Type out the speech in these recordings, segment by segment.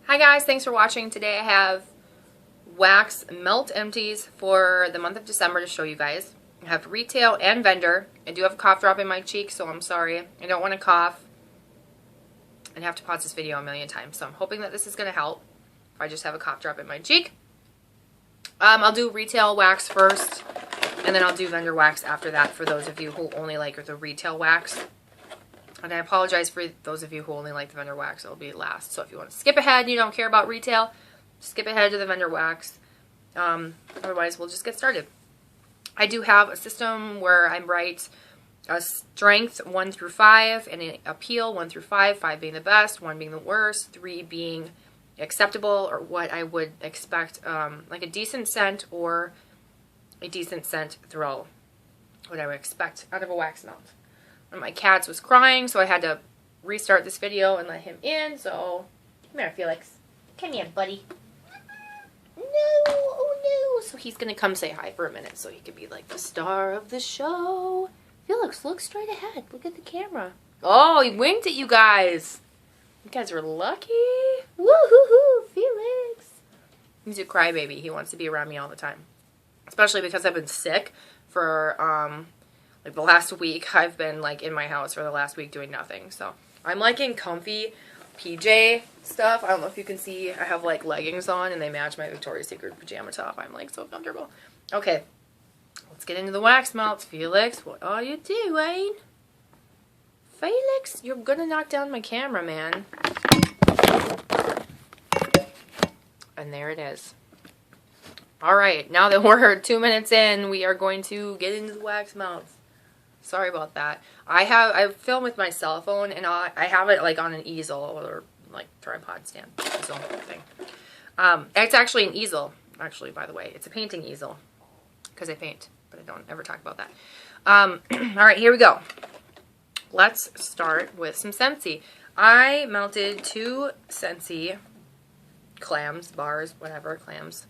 Hi guys, thanks for watching. Today I have wax melt empties for the month of December to show you guys. I have retail and vendor. I do have a cough drop in my cheek, so I'm sorry. I don't want to cough and have to pause this video a million times. So I'm hoping that this is going to help if I just have a cough drop in my cheek. I'll do retail wax first, and then I'll do vendor wax after that for those of you who only like the retail wax. And I apologize for those of you who only like the vendor wax. It'll be last. So if you want to skip ahead and you don't care about retail, skip ahead to the vendor wax. Otherwise, we'll just get started. I do have a system where I write a strength 1 through 5 and an appeal 1 through 5, 5 being the best, 1 being the worst, 3 being acceptable or what I would expect, like a decent scent or a decent scent throw. What I would expect out of a wax melt. One of my cats was crying, so I had to restart this video and let him in. So, come here, Felix. Come here, buddy. No, oh no. So he's going to come say hi for a minute so he can be like the star of the show. Felix, look straight ahead. Look at the camera. Oh, he winked at you guys. You guys are lucky. Woo-hoo-hoo, Felix. He's a crybaby. He wants to be around me all the time. Especially because I've been sick for, like the last week. I've been like in my house for the last week doing nothing. So I'm like in comfy PJ stuff. I don't know if you can see. I have like leggings on and they match my Victoria's Secret pajama top. I'm like so comfortable. Okay, let's get into the wax melts. Felix, what are you doing? Felix, you're gonna knock down my camera, man. And there it is. Alright, now that we're 2 minutes in, we are going to get into the wax melts. Sorry about that. I film with my cell phone and I have it like on an easel or like tripod stand easel thing. It's actually an easel, actually, by the way. It's a painting easel because I paint, but I don't ever talk about that. Alright, here we go. Let's start with some Scentsy. I melted 2 Scentsy clams, bars, whatever, clams.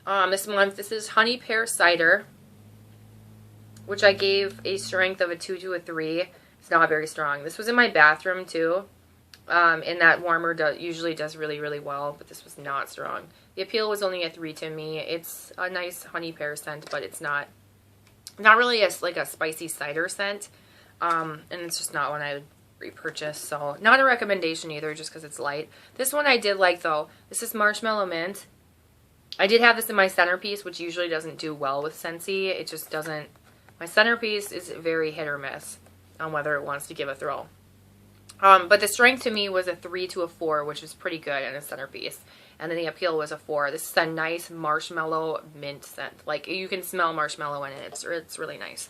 This month, this is Honey Pear Cider, which I gave a strength of a 2 to a 3. It's not very strong. This was in my bathroom too, and that warmer usually does really, really well, but this was not strong. The appeal was only a 3 to me. It's a nice honey pear scent, but it's not really like a spicy cider scent, and it's just not one I would repurchase, so not a recommendation either, just because it's light. This one I did like though. This is Marshmallow Mint. I did have this in my centerpiece, which usually doesn't do well with Scentsy. It just doesn't. My centerpiece is very hit or miss on whether it wants to give a throw. But the strength to me was a 3 to a 4, which is pretty good in a centerpiece. And then the appeal was a 4. This is a nice marshmallow mint scent. Like, you can smell marshmallow in it. It's really nice.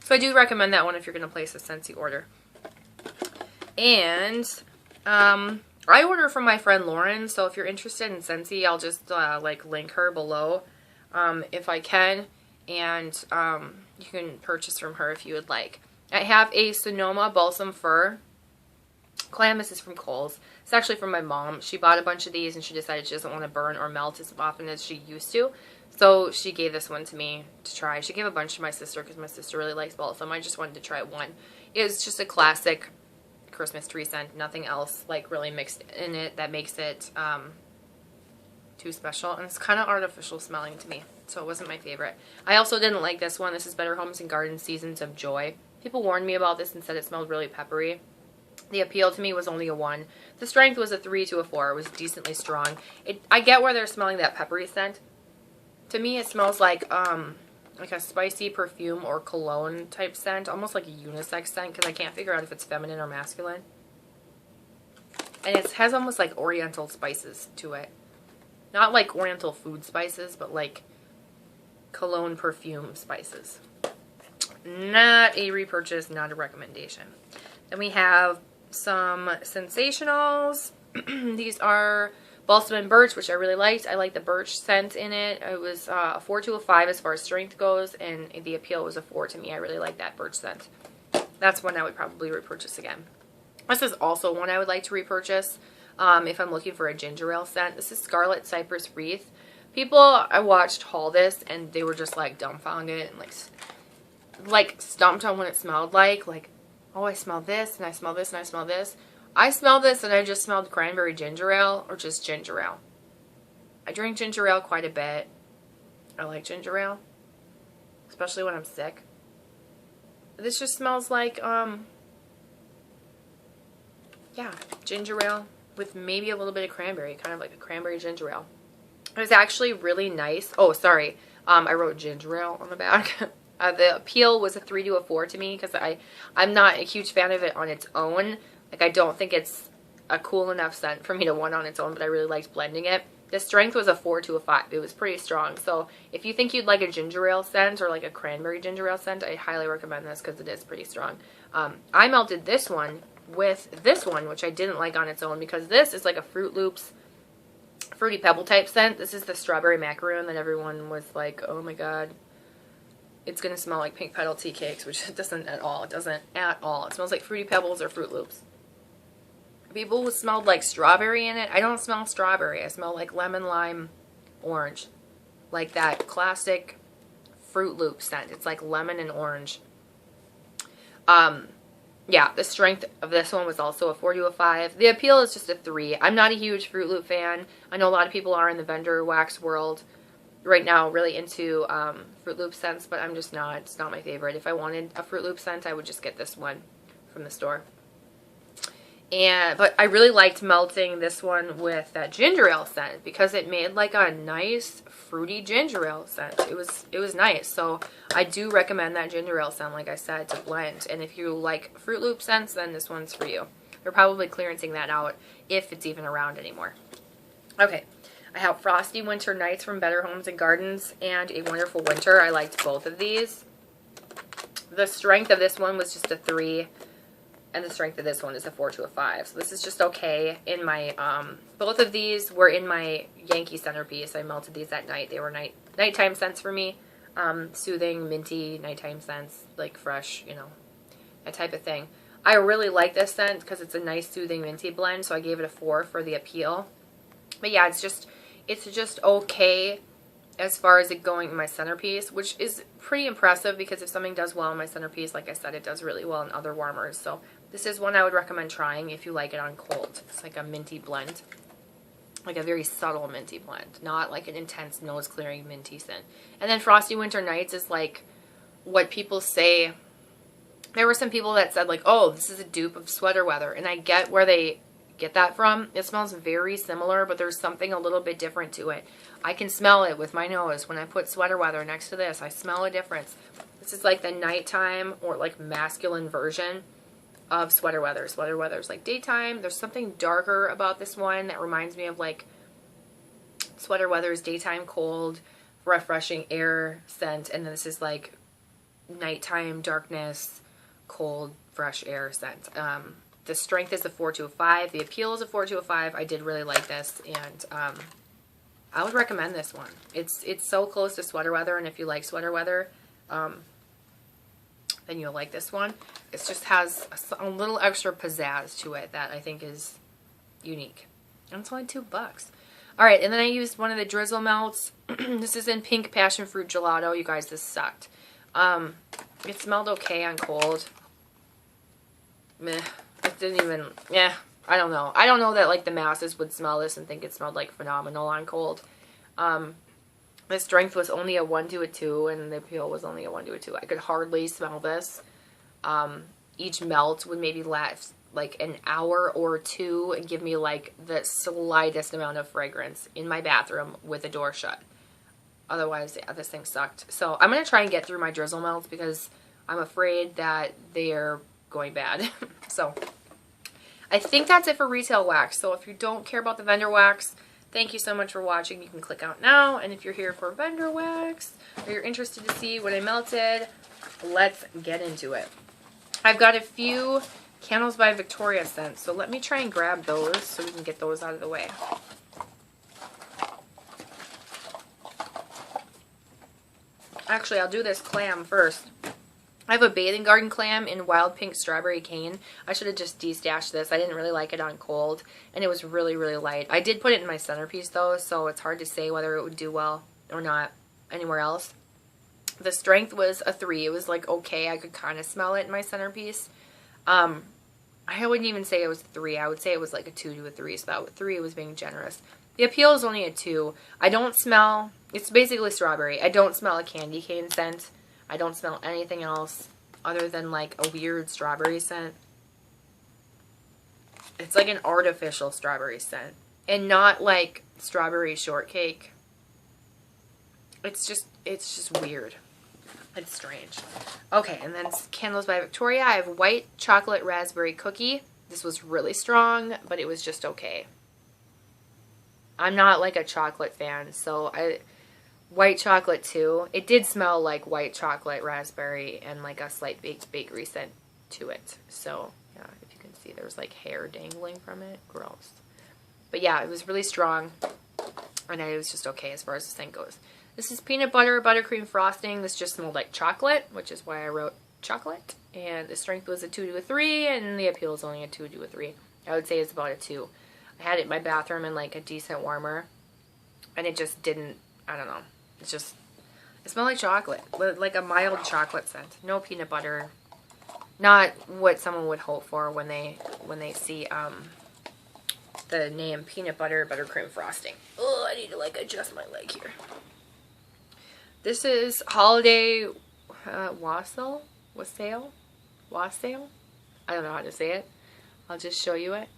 So I do recommend that one if you're going to place a Scentsy order. And I order from my friend Lauren. So if you're interested in Scentsy, I'll just like link her below if I can. And you can purchase from her if you would like. I have a Sonoma Balsam Fir clam. This is from Kohl's. It's actually from my mom. She bought a bunch of these and she decided she doesn't want to burn or melt as often as she used to. So she gave this one to me to try. She gave a bunch to my sister because my sister really likes balsam. I just wanted to try one. It's just a classic Christmas tree scent. Nothing else like really mixed in it that makes it too special. And it's kind of artificial smelling to me. So it wasn't my favorite. I also didn't like this one. This is Better Homes and Gardens Seasons of Joy. People warned me about this and said it smelled really peppery. The appeal to me was only a 1. The strength was a 3 to a 4. It was decently strong. I get where they're smelling that peppery scent. To me, it smells like a spicy perfume or cologne type scent. Almost like a unisex scent because I can't figure out if it's feminine or masculine. And it has almost like oriental spices to it. Not like oriental food spices, but like cologne perfume spices. Not a repurchase, not a recommendation. Then we have some Sensationals. These are Balsam and Birch, which I really liked. I like the birch scent in it. It was a 4 to a 5 as far as strength goes, and the appeal was a 4 to me. I really like that birch scent. That's one I would probably repurchase again. This is also one I would like to repurchase if I'm looking for a ginger ale scent. This is Scarlet Cypress Wreath. People I watched haul this and they were just like dumbfounded and like stumped on what it smelled like, oh, I smell this and I smell this and I smell this. I smelled this and I just smelled cranberry ginger ale or just ginger ale. I drink ginger ale quite a bit. I like ginger ale, especially when I'm sick. This just smells like, yeah, ginger ale with maybe a little bit of cranberry, kind of like a cranberry ginger ale. It was actually really nice. Oh, sorry. I wrote ginger ale on the back. The appeal was a 3 to a 4 to me because I'm not a huge fan of it on its own. Like, I don't think it's a cool enough scent for me to want on its own, but I really liked blending it. The strength was a 4 to a 5. It was pretty strong. So if you think you'd like a ginger ale scent or like a cranberry ginger ale scent, I highly recommend this because it is pretty strong. I melted this one with this one, which I didn't like on its own because this is like a Fruit Loops Fruity Pebble type scent. This is the strawberry macaroon that everyone was like, oh my god, it's going to smell like pink petal tea cakes, which it doesn't at all. It doesn't at all. It smells like Fruity Pebbles or Fruit Loops. People smelled like strawberry in it. I don't smell strawberry. I smell like lemon, lime, orange. Like that classic Fruit Loop scent. It's like lemon and orange. Yeah, the strength of this one was also a 4 to a 5. The appeal is just a 3. I'm not a huge Fruit Loop fan. I know a lot of people are in the vendor wax world right now, really into Fruit Loop scents, but I'm just not. It's not my favorite. If I wanted a Fruit Loop scent, I would just get this one from the store. But I really liked melting this one with that ginger ale scent because it made like a nice fruity ginger ale scent. It was nice. So I do recommend that ginger ale scent, like I said, to blend. And if you like Fruit Loop scents, then this one's for you. They're probably clearancing that out if it's even around anymore. Okay, I have Frosty Winter Nights from Better Homes and Gardens and A Wonderful Winter. I liked both of these. The strength of this one was just a 3. And the strength of this one is a 4 to a 5. So this is just okay. In my, both of these were in my Yankee centerpiece. I melted these at night. They were nighttime scents for me. Soothing, minty, nighttime scents, like fresh, you know, that type of thing. I really like this scent because it's a nice soothing minty blend. So I gave it a 4 for the appeal. But yeah, it's just okay as far as it going in my centerpiece, which is pretty impressive because if something does well in my centerpiece, like I said, it does really well in other warmers. So this is one I would recommend trying if you like it on cold. It's like a minty blend, like a very subtle minty blend, not like an intense nose clearing minty scent. And then Frosty Winter Nights is like what people say. There were some people that said like, oh, this is a dupe of Sweater Weather, and I get where they get that from. It smells very similar, but there's something a little bit different to it. I can smell it with my nose. When I put Sweater Weather next to this, I smell a difference. This is like the nighttime or like masculine version of Sweater Weather. Sweater Weather is like daytime. There's something darker about this one that reminds me of like Sweater Weather's daytime cold, refreshing air scent, and then this is like nighttime darkness, cold, fresh air scent. The strength is a 4 to a 5. The appeal is a 4 to a 5. I did really like this, and I would recommend this one. It's so close to Sweater Weather, and if you like Sweater Weather, then you'll like this one. It just has a little extra pizzazz to it that I think is unique. And it's only $2. Alright, and then I used one of the Drizzle Melts. This is in Pink Passion Fruit Gelato. You guys, this sucked. It smelled okay on cold. Meh. It didn't even, yeah, I don't know. I don't know that like the masses would smell this and think it smelled like phenomenal on cold. The strength was only a 1 to a 2 and the appeal was only a 1 to a 2. I could hardly smell this. Each melt would maybe last like an hour or 2 and give me like the slightest amount of fragrance in my bathroom with the door shut. Otherwise, yeah, this thing sucked. So I'm going to try and get through my Drizzle Melts because I'm afraid that they're going bad. So I think that's it for retail wax. So if you don't care about the vendor wax, thank you so much for watching. You can click out now. And if you're here for vendor wax or you're interested to see what I melted, let's get into it. I've got a few Candles by Victoria scents. So let me try and grab those so we can get those out of the way. Actually, I'll do this clam first. I have a Bathing Garden clam in Wild Pink Strawberry Cane. I should have just destashed this. I didn't really like it on cold, and it was really, really light. I did put it in my centerpiece, though, so it's hard to say whether it would do well or not anywhere else. The strength was a 3. It was, like, okay. I could kind of smell it in my centerpiece. I I wouldn't even say it was a 3. I would say it was like a 2 to a 3. So that 3 was being generous. The appeal is only a 2. I don't smell, it's basically strawberry. I don't smell a candy cane scent. I don't smell anything else other than like a weird strawberry scent. It's like an artificial strawberry scent. And not like strawberry shortcake. It's just weird. It's strange. Okay, and then Candles by Victoria. I have white chocolate raspberry cookie. This was really strong, but it was just okay. I'm not like a chocolate fan, so white chocolate too. It did smell like white chocolate raspberry and like a slight baked bakery scent to it. So, yeah, if you can see, there's like hair dangling from it. Gross. But yeah, it was really strong, and it was just okay as far as the scent goes. This is peanut butter, buttercream frosting. This just smelled like chocolate, which is why I wrote chocolate. And the strength was a 2 to a 3, and the appeal is only a 2 to a 3. I would say it's about a 2. I had it in my bathroom in like a decent warmer, and it just didn't, I don't know. It smelled like chocolate, like a mild chocolate scent. No peanut butter. Not what someone would hope for when they see the name peanut butter, buttercream frosting. Oh, I need to like adjust my leg here. This is Holiday Wassail? I don't know how to say it. I'll just show you it.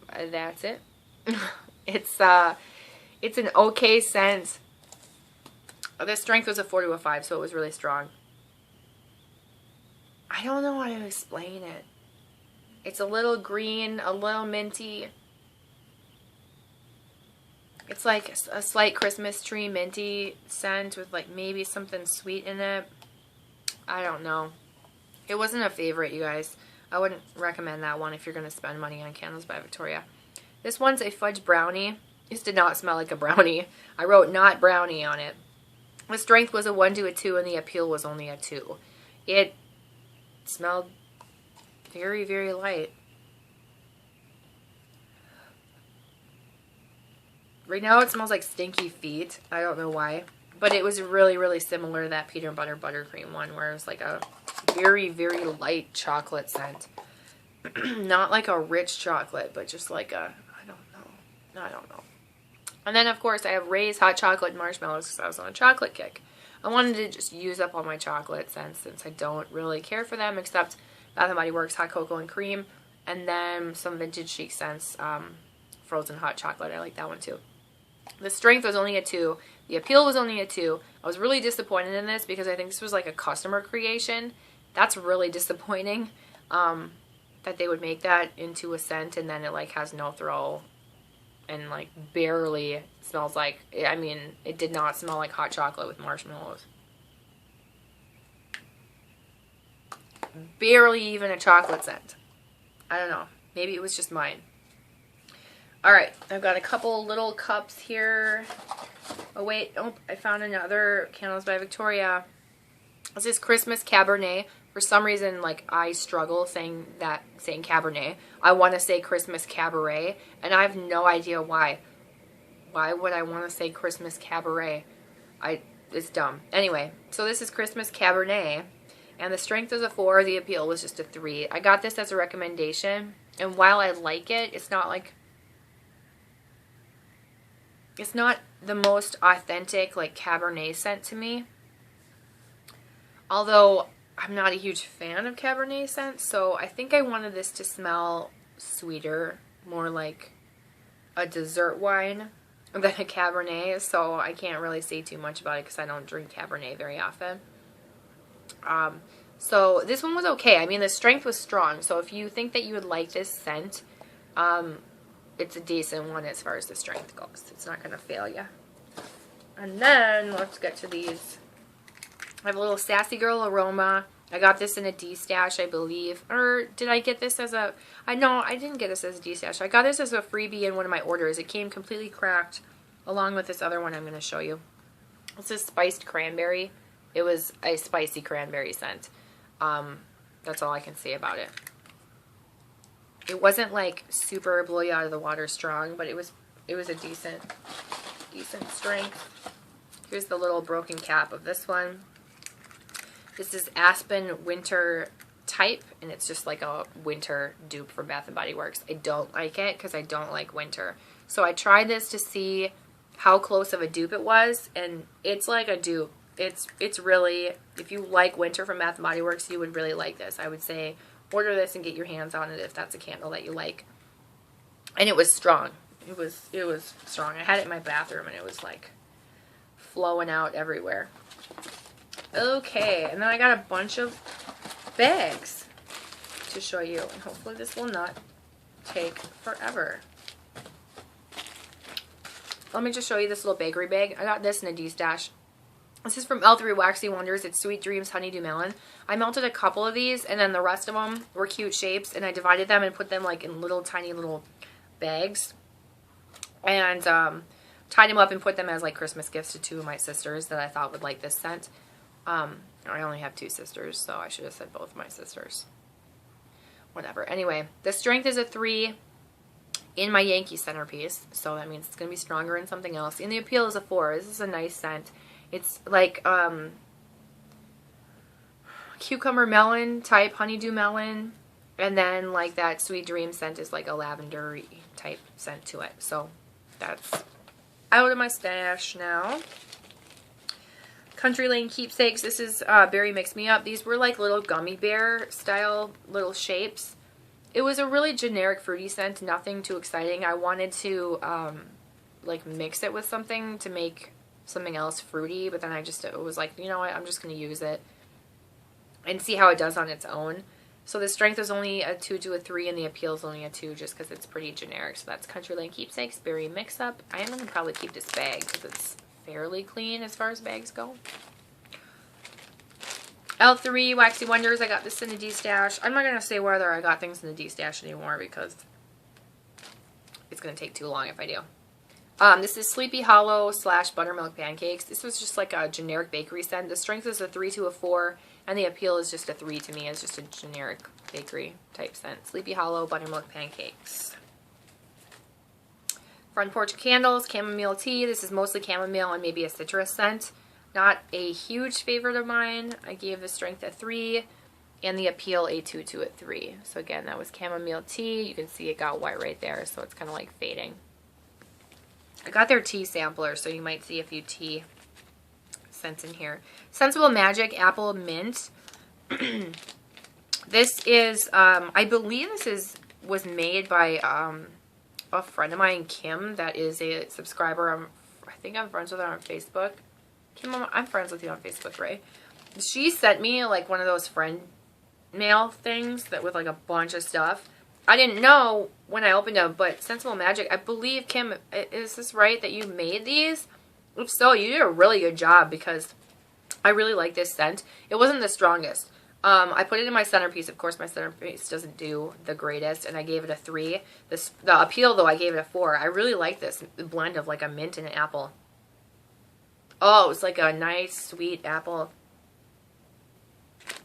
That's it. It's an okay scent. The strength was a 4 to a 5, so it was really strong. I don't know how to explain it. It's a little green, a little minty. It's like a slight Christmas tree minty scent with like maybe something sweet in it. I don't know. It wasn't a favorite, you guys. I wouldn't recommend that one if you're going to spend money on Candles by Victoria. This one's a fudge brownie. This did not smell like a brownie. I wrote not brownie on it. The strength was a 1 to a 2, and the appeal was only a 2. It smelled very, very light. Right now it smells like stinky feet. I don't know why. But it was really, really similar to that peanut butter buttercream one, where it was like a very, very light chocolate scent. Not like a rich chocolate, but just like a, I don't know. And then, of course, I have Ray's hot chocolate marshmallows because I was on a chocolate kick. I wanted to just use up all my chocolate scents since I don't really care for them, except Bath & Body Works hot cocoa and cream, and then some vintage chic scents, frozen hot chocolate. I like that one too. The strength was only a 2. The appeal was only a 2. I was really disappointed in this because I think this was like a customer creation. That's really disappointing, that they would make that into a scent and then it like has no throw and like barely smells like, I mean, it did not smell like hot chocolate with marshmallows. Barely even a chocolate scent. I don't know. Maybe it was just mine. Alright, I've got a couple little cups here. Oh wait, oh, I found another Candles by Victoria. This is Christmas Cabernet. For some reason, like, I struggle saying Cabernet. I want to say Christmas Cabaret, and I have no idea why. Why would I want to say Christmas Cabaret? It's dumb. Anyway, so this is Christmas Cabernet, and the strength is a 4, the appeal was just a 3. I got this as a recommendation, and while I like it, it's not like, it's not the most authentic, like, Cabernet scent to me. Although, I'm not a huge fan of Cabernet scents, so I think I wanted this to smell sweeter, more like a dessert wine than a Cabernet, so I can't really say too much about it because I don't drink Cabernet very often. So this one was okay. I mean, the strength was strong, so if you think that you would like this scent, it's a decent one as far as the strength goes. It's not going to fail you. And then, let's get to these. I have a little Sassy Girl aroma. I got this in a D-stash, I believe. Or did I get this as a... No, I didn't get this as a D-stash. I got this as a freebie in one of my orders. It came completely cracked along with this other one I'm going to show you. This is Spiced Cranberry. It was a spicy cranberry scent. That's all I can say about it. It wasn't like super blow you out of the water strong, but it was a decent strength. Here's the little broken cap of this one. This is Aspen Winter type, and it's just like a winter dupe from Bath & Body Works. I don't like it because I don't like winter. So I tried this to see how close of a dupe it was, and it's like a dupe. It's really, if you like winter from Bath & Body Works, you would really like this. I would say order this and get your hands on it if that's a candle that you like. And it was strong. It was strong. I had it in my bathroom, and it was like flowing out everywhere. Okay, and then I got a bunch of bags to show you, and hopefully this will not take forever. Let me just show you this little bakery bag. I got this in a D-stash. This is from L3 Waxy Wonders. It's Sweet Dreams Honeydew Melon. I melted a couple of these, and then the rest of them were cute shapes, and I divided them and put them like in little tiny little bags, and tied them up and put them as like Christmas gifts to two of my sisters that I thought would like this scent. I only have two sisters, so I should have said both my sisters. Whatever. Anyway, the strength is a 3 in my Yankee centerpiece, so that means it's going to be stronger in something else. And the appeal is a 4. This is a nice scent. It's like cucumber melon type, honeydew melon, and then like that Sweet Dream scent is like a lavender type scent to it. So that's out of my stash now. Country Lane Keepsakes. This is Berry Mix Me Up. These were like little gummy bear style little shapes. It was a really generic fruity scent, nothing too exciting. I wanted to like mix it with something to make something else fruity, but then I just was like, you know what, I'm just going to use it and see how it does on its own. So the strength is only a 2 to a 3, and the appeal is only a 2 just because it's pretty generic. So that's Country Lane Keepsakes, Berry Mix Up. I am going to probably keep this bag because it's fairly clean as far as bags go. L3 Waxy Wonders. I got this in the D-stash. I'm not going to say whether I got things in the D-stash anymore because it's going to take too long if I do. This is Sleepy Hollow / Buttermilk Pancakes. This was just like a generic bakery scent. The strength is a 3 to a 4, and the appeal is just a 3 to me. It's just a generic bakery type scent. Sleepy Hollow Buttermilk Pancakes. Front Porch Candles, Chamomile Tea. This is mostly chamomile and maybe a citrus scent. Not a huge favorite of mine. I gave the strength a 3 and the appeal a 2 to a 3. So again, that was Chamomile Tea. You can see it got white right there, so it's kind of like fading. I got their tea sampler, so you might see a few tea scents in here. Sensible Magic Apple Mint. This is, I believe this was made by a friend of mine, Kim, that is a subscriber. I think I'm friends with her on Facebook. Kim, I'm friends with you on Facebook, right? She sent me like one of those friend mail things that with like a bunch of stuff. I didn't know when I opened them, but Sensible Magic, I believe, Kim, is this right that you made these? If so, you did a really good job because I really like this scent. It wasn't the strongest. I put it in my centerpiece. Of course, my centerpiece doesn't do the greatest, and I gave it a 3. The appeal, though, I gave it a 4. I really like this blend of like a mint and an apple. Oh, it's like a nice, sweet apple.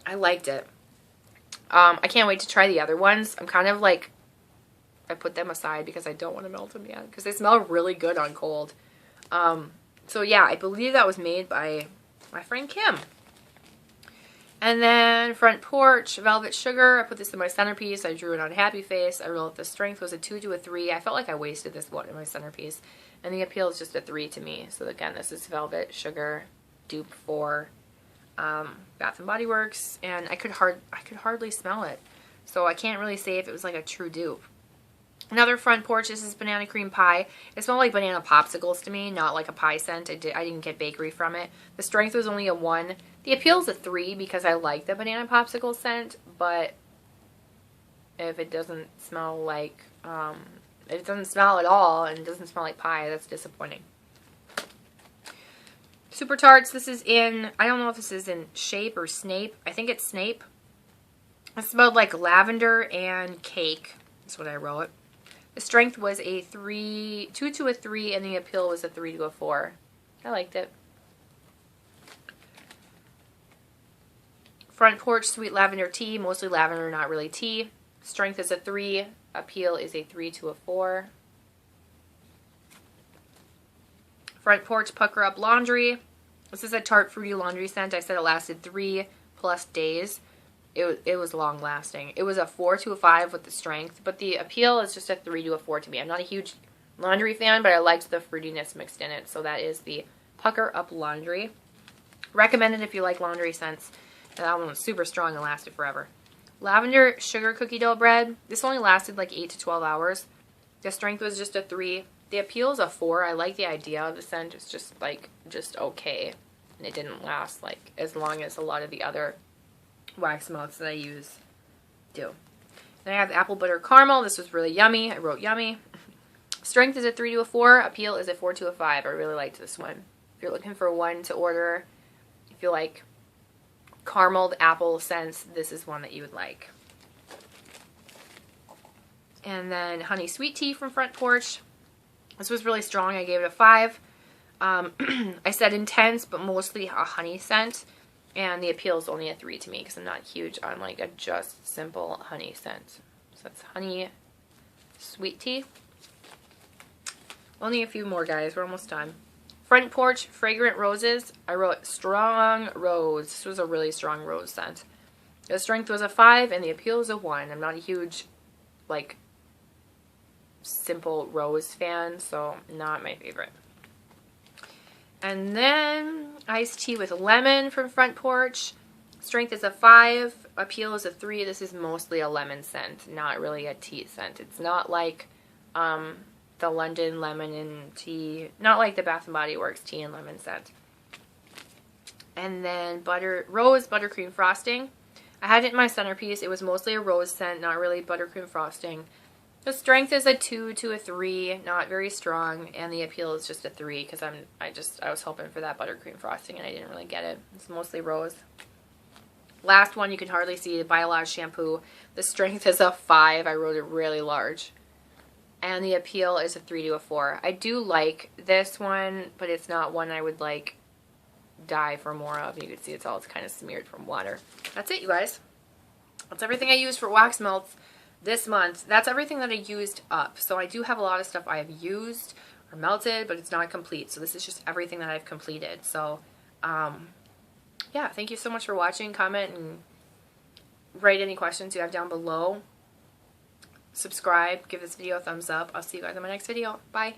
I liked it. I can't wait to try the other ones. I'm kind of like, I put them aside because I don't want to melt them yet because they smell really good on cold. So yeah, I believe that was made by my friend Kim. And then Front Porch Velvet Sugar. I put this in my centerpiece. I drew it on Happy Face. I wrote the strength was a 2 to a 3. I felt like I wasted this one in my centerpiece. And the appeal is just a 3 to me. So again, this is Velvet Sugar dupe for Bath & Body Works, and I could hardly smell it, so I can't really say if it was like a true dupe. Another Front Porch. This is Banana Cream Pie. It smelled like banana popsicles to me, not like a pie scent. I didn't get bakery from it. The strength was only a 1. The appeal is a 3 because I like the banana popsicle scent, but if it doesn't smell like if it doesn't smell at all and it doesn't smell like pie, that's disappointing. Super Tarts. This is in, I don't know if this is in Shape or Snape. I think it's Snape. It smelled like lavender and cake. That's what I wrote. The strength was a 2 to a 3, and the appeal was a 3 to a 4. I liked it. Front Porch Sweet Lavender Tea. Mostly lavender, not really tea. Strength is a 3. Appeal is a 3 to a 4. Front Porch Pucker Up Laundry. This is a tart fruity laundry scent. I said it lasted 3+ days. it was long lasting. It was a 4 to a 5 with the strength, but the appeal is just a 3 to a 4 to me. I'm not a huge laundry fan, but I liked the fruitiness mixed in it. So that is the Pucker Up Laundry. Recommended if you like laundry scents. And that one was super strong and lasted forever. Lavender Sugar Cookie Dough Bread. This only lasted like 8 to 12 hours. The strength was just a 3. The appeal is a 4. I like the idea of the scent. It's just like, just okay. And it didn't last like as long as a lot of the other wax melts that I use do. Then I have the Apple Butter Caramel. This was really yummy. I wrote yummy. Strength is a 3 to a 4. Appeal is a 4 to a 5. I really liked this one. If you're looking for one to order, if you like carameled apple scents, this is one that you would like. And then Honey Sweet Tea from Front Porch. This was really strong. I gave it a 5. I said intense, but mostly a honey scent. And the appeal is only a 3 to me because I'm not huge on like a just simple honey scent. So that's Honey Sweet Tea. Only a few more, guys. We're almost done. Front Porch Fragrant Roses. I wrote Strong Rose. This was a really strong rose scent. The strength was a 5 and the appeal is a 1. I'm not a huge like simple rose fan, so not my favorite. And then Iced Tea with Lemon from Front Porch. Strength is a 5. Appeal is a 3. This is mostly a lemon scent, not really a tea scent. It's not like the London Lemon and Tea, not like the Bath & Body Works Tea and Lemon scent. And then Rose Buttercream Frosting. I had it in my centerpiece. It was mostly a rose scent, not really buttercream frosting. The strength is a 2 to a 3, not very strong, and the appeal is just a 3 because I was hoping for that buttercream frosting and I didn't really get it. It's mostly rose. Last one, you can hardly see, the Biolage shampoo. The strength is a 5. I wrote it really large. And the appeal is a 3 to a 4. I do like this one, but it's not one I would like die for more of. You can see it's kind of smeared from water. That's it, you guys. That's everything I used for wax melts this month. That's everything that I used up. So I do have a lot of stuff I have used or melted, but it's not complete. So this is just everything that I've completed. So yeah, thank you so much for watching. Comment and write any questions you have down below. Subscribe, give this video a thumbs up. I'll see you guys in my next video. Bye.